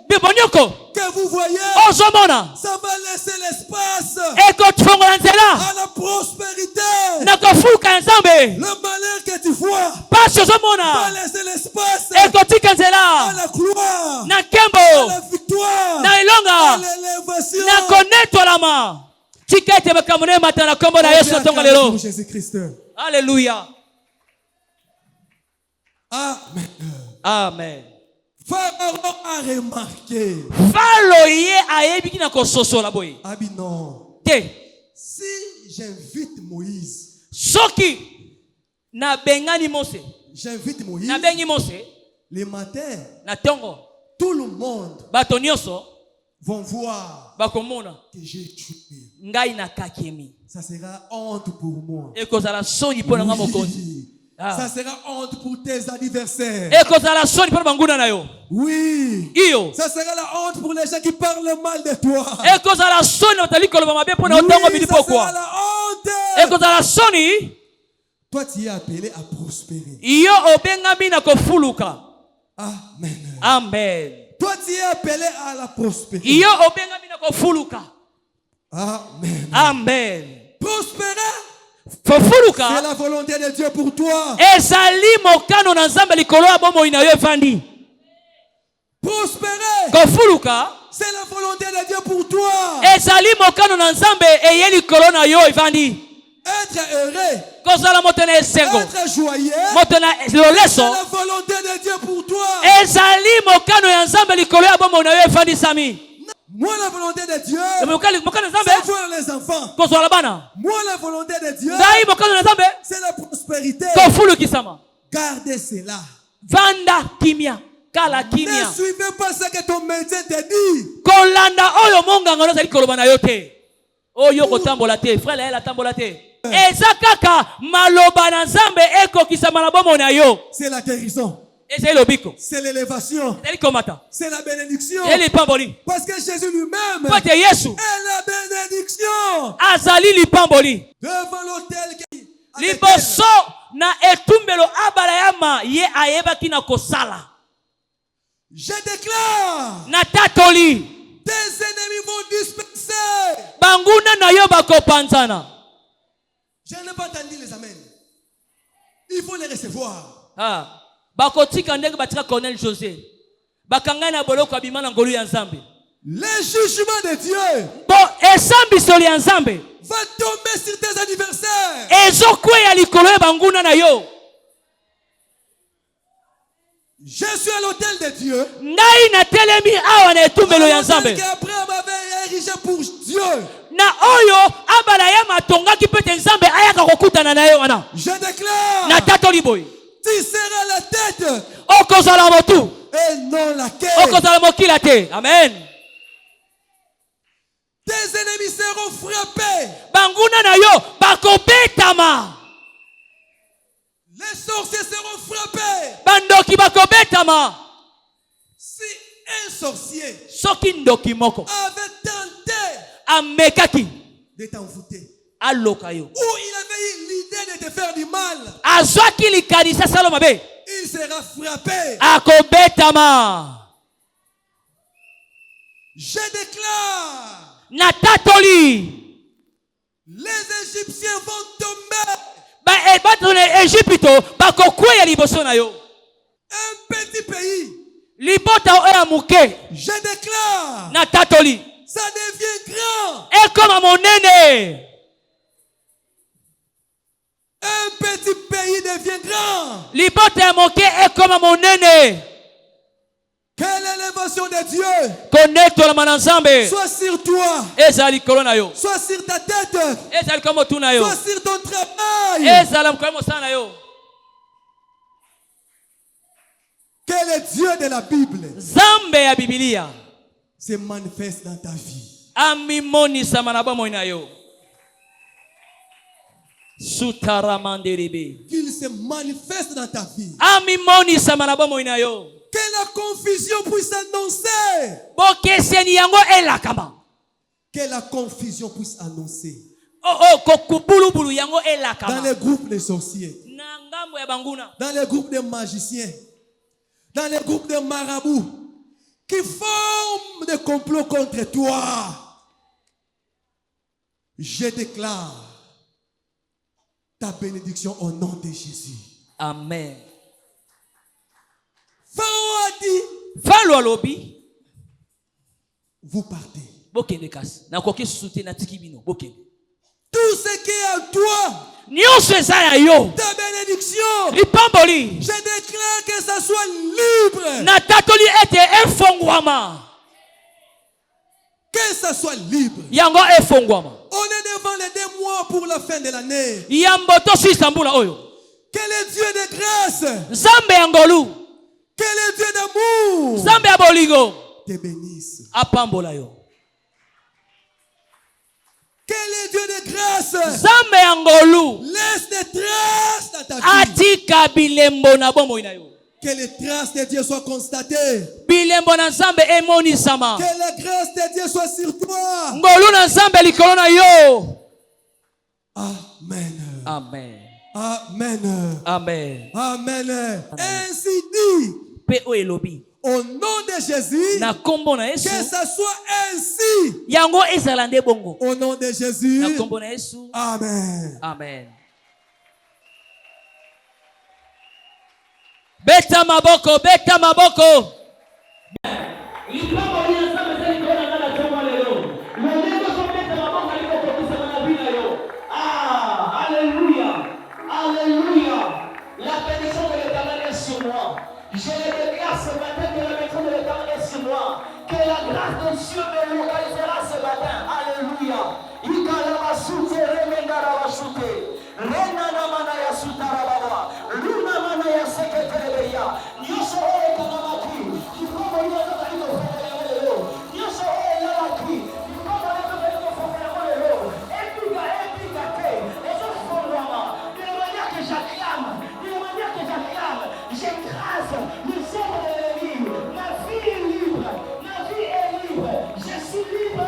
bibonyoko que vous voyez, ozomona ça va laisser l'espace ekofongola nzela à la prospérité. na kofuluka ya Nzambe. Le malheur que tu vois pasi va ozomona laisser l'espace ekotika à nzela la gloire, na à nkembo la victoire, na à elonga l'élévation. na konetolama. Tika ete makambo na emata na kombo na Yesu na ntongo lelo. Jésus-Christ. Alléluia. Amen. Amen. Pharaon a remarqué. Falo ye ayebiki na kososola boye. Abi non. Te. Si j'invite Moïse, Soki na bengani Mose. j'invite Moïse, Na bengi Mose. le matin, Na tongo. tout le monde Bato nyonso vont voir bakomona que j'ai tué. ngai na kakemi. Ça sera honte pour moi. Ekozala soni mpo na nga mokonzi. Oui. Ah. Ça sera honte pour tes anniversaires. Ekozala soni mpo na banguna na yo. Oui. Iyo. Ça sera la honte pour les gens qui parlent mal de toi. Ekozala soni batali koloba mabe mpo na Oui, otongo bili ça sera pokwa. la honte. Ekozala soni Toi, tu es appelé à prospérer. iyo obengami na kofuluka. Amen. Amen. Toi, tu es appelé à la prospérité. Iyo obengami na kofuluka. Amen. Amen. Prospérer, c'est Fofuluka la volonté de Dieu pour toi. ezali mokano na Nzambe likolo ya bomoi na yo evandi. Prospérer, Kofuluka c'est la volonté de Dieu pour toi. ezali mokano na Nzambe eye likolo na yo evandi. Être heureux, Kozala moto na esengo, être joyeux, moto na c'est loleso la volonté de Dieu pour toi. ezali mokano ya Nzambe likolo ya bomoi na yo evandi sami. Moi, la volonté de Dieu, Mokano na Nzambe c'est voir les enfants. kozala bana. Moi, la volonté de Dieu, Ngai mokano na Nzambe c'est la prospérité. kofulukisama. Gardez cela. Vanda kimia, kala Ne kimia. suivez pas ce que ton médecin te dit. Kolanda oyo monganga ezali koloba na yo te. Oyo kotambola te, frère la tambola te. Eza kaka maloba na Nzambe ekokisama na bomoi na yo. C'est la guérison. Ezali lobiko. C'est l'élévation. Ezali komata. C'est la bénédiction. Ezali lipamboli. Parce que Jésus lui-même Pote Yesu est la bénédiction. azali lipamboli. Devant l'autel qui Liboso na etumbelo abalayama ye ayebaki na kosala. je déclare Na tatoli Tes ennemis vont disperser. Banguna na yo bakopanzana. Je n'ai pas entendu les amens. Il faut les recevoir. Ah. Bakotika ndenge batika Colonel José. Bakanga na boloko abima na ngolu ya Nzambe. Le jugement de Dieu esambisoli ya Nzambe va tomber sur tes adversaires. Ezokweya likolo ya banguna na yo. Je suis à l'autel de Dieu. Ngai na telemi awa na etumbelo ya Nzambe. Abraham avait érigé pour Dieu. Na oyo abala ya matonga ki pete Nzambe ayaka kokutana na yo wana. Je déclare. Na tatoli boy. Tu seras la tête. Okozala motu. Et non la queue. Okozala mokila te. Amen. Tes ennemis seront frappés. Banguna na yo bakobetama. Les sorciers seront frappés. Bandoki bakobetama. Si un sorcier soki ndoki moko avait tenté amekaki de t'envoûter, aloka yo, ou il avait eu l'idée de te faire du mal, azwaki likanisa salo mabe, il sera frappé. Akobetama. Je déclare. Natatoli. Les Égyptiens vont tomber. Un petit pays. Je déclare. Natatoli. Ça devient grand. Et comme mon aîné. Un petit pays devient grand. Et comme mon aîné. Quelle élévation de Dieu soit sur toi, soit sur ta tête, soit sur ton travail. Que le Dieu de la Bible se manifeste dans ta vie. Qu'il se manifeste dans ta vie. Que la confusion puisse annoncer. Que la confusion puisse annoncer. Dans les groupes de sorciers. Dans les groupes de magiciens. Dans les groupes de marabouts. Qui forment des complots contre toi. Je déclare ta bénédiction au nom de Jésus. Amen. Pharaon a dit, vous partez. Tout ce qui est à toi, ta bénédiction, je déclare que ça soit libre. Que ça soit libre. On est devant les 2 mois pour la fin de l'année. Que le Dieu de grâce, que le Dieu d'amour te bénisse. Que le Dieu de grâce laisse des traces dans ta vie. Que les traces de Dieu soient constatées. Que la grâce de Dieu soit sur toi. Amen. Amen. Amen. Amen. Amen. Ainsi dit, au nom de Jésus, que ça soit ainsi. Au nom de Jésus. Amen. Amen. Beta maboko, beta maboko. Ah, alléluia. Alléluia. La bénédiction de l'Éternel est sur moi. Je le déclare ce matin que la bénédiction de l'Éternel est sur moi. Que la grâce de Dieu me localisera ce matin. Alléluia. Ikalabasute remendarabashute. Renanamana yasutarababa. Lunamana yaseketerebeya. Nyosoro ekanamaki. Kikomo yonaka ikofelelelo. Nyosoro elalaki. Kikomo yonaka ikofelelelo. Epika te. Ezofondwama. De la manière que j'acclame. J'écrase le sort de l'ennemi. Ma vie est libre. Ma vie est libre. Je suis libre